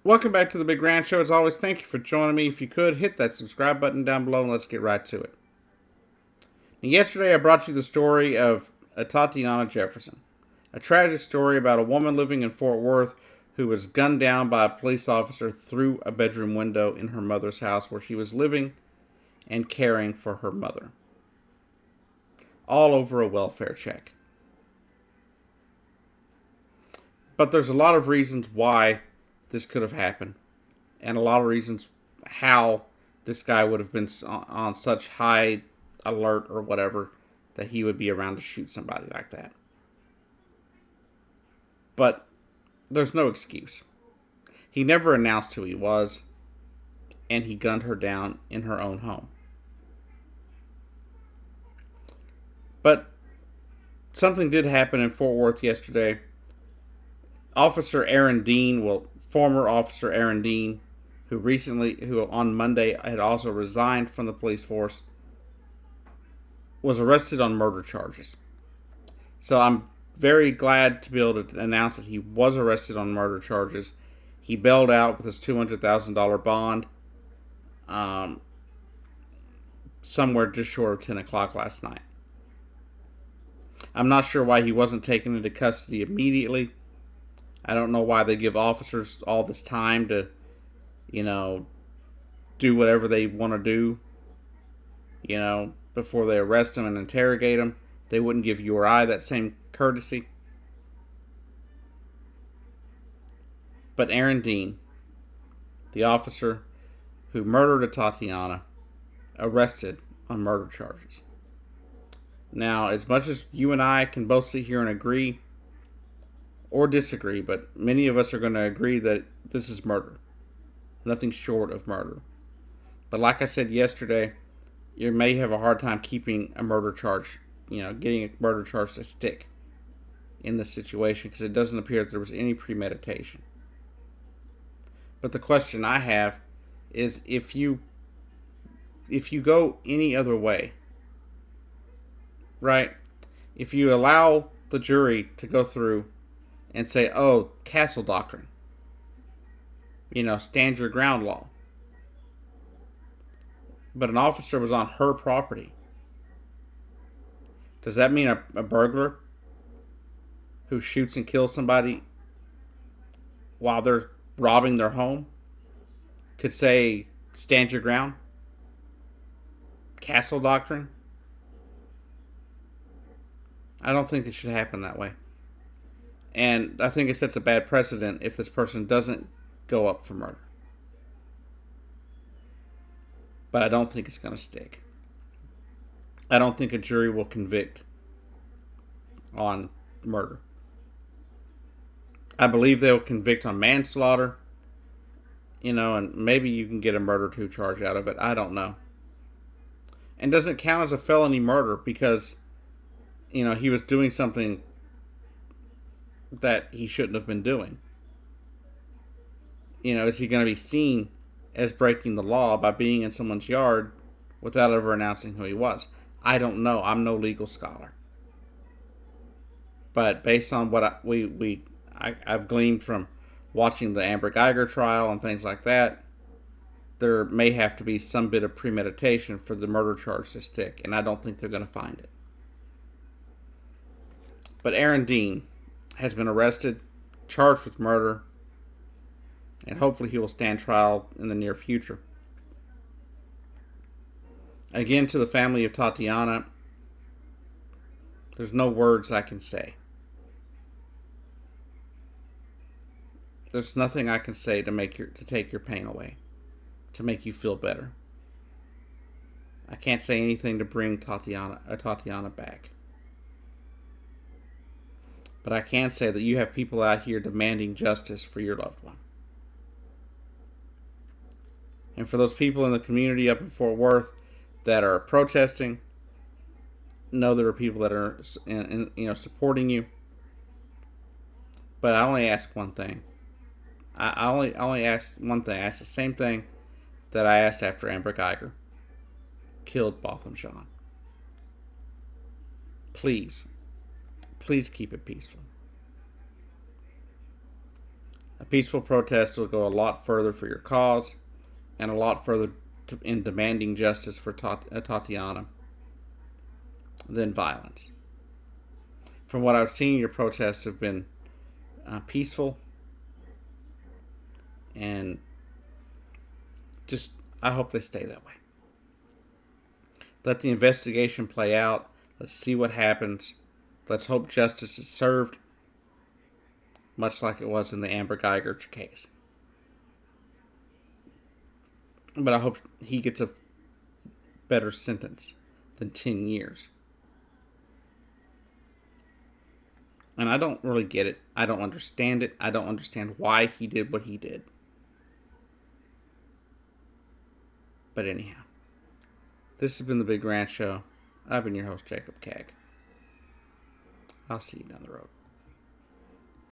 Welcome back to the Big Grand Show. As always, thank you for joining me. If you could, hit that subscribe button down below and let's get right to it. Now, yesterday, I brought you the story of Atatiana Jefferson, a tragic story about a woman living in Fort Worth who was gunned down by a police officer through a bedroom window in her mother's house where she was living and caring for her mother, all over a welfare check. But there's a lot of reasons why this could have happened, and a lot of reasons how this guy would have been on such high alert or whatever that he would be around to shoot somebody like that. But there's no excuse. He never announced who he was, and he gunned her down in her own home. But something did happen in Fort Worth yesterday. Officer Aaron Dean, former Officer Aaron Dean, who on Monday had also resigned from the police force, was arrested on murder charges. So I'm very glad to be able to announce that he was arrested on murder charges. He bailed out with his $200,000 bond, um, somewhere just short of 10 o'clock last night. I'm not sure why he wasn't taken into custody immediately. I don't know why they give officers all this time to, you know, do whatever they want to do, before they arrest him and interrogate him. They wouldn't give you or I that same courtesy. But Aaron Dean, the officer who murdered a Tatiana, arrested on murder charges. Now, as much as you and I can both sit here and agree or disagree, but many of us are going to agree that this is murder. Nothing short of murder. But like I said yesterday, you may have a hard time keeping a murder charge, getting a murder charge to stick in this situation because it doesn't appear that there was any premeditation. But the question I have is if you go any other way, right? If you allow the jury to go through and say, oh, castle doctrine, stand your ground law. But an officer was on her property. Does that mean a burglar who shoots and kills somebody while they're robbing their home could say, stand your ground? Castle doctrine? I don't think it should happen that way. And I think it sets a bad precedent if this person doesn't go up for murder. But I don't think it's going to stick. I don't think a jury will convict on murder. I believe they'll convict on manslaughter, and maybe you can get a murder 2 charge out of it. I don't know. And doesn't count as a felony murder because, he was doing something that he shouldn't have been doing. Is he going to be seen as breaking the law by being in someone's yard without ever announcing who he was? I don't know. I'm no legal scholar. But based on what I've gleaned from watching the Amber Geiger trial and things like that, there may have to be some bit of premeditation for the murder charge to stick, and I don't think they're going to find it. But Aaron Dean has been arrested, charged with murder, and hopefully he will stand trial in the near future. Again, to the family of Tatiana, there's no words I can say. There's nothing I can say to take your pain away, to make you feel better. I can't say anything to bring Tatiana back. But I can say that you have people out here demanding justice for your loved one. And for those people in the community up in Fort Worth that are protesting, know there are people that are supporting you. But I only ask one thing. I only ask one thing. I ask the same thing that I asked after Amber Geiger killed Botham Jean. Please keep it peaceful. A peaceful protest will go a lot further for your cause and a lot further in demanding justice for Tatiana than violence. From what I've seen, your protests have been peaceful, and just I hope they stay that way. Let the investigation play out. Let's see what happens. Let's hope justice is served, much like it was in the Amber Geiger case. But I hope he gets a better sentence than 10 years. And I don't really get it. I don't understand it. I don't understand why he did what he did. But anyhow, this has been the Big Ranch Show. I've been your host, Jacob Cagg. I'll see you down the road.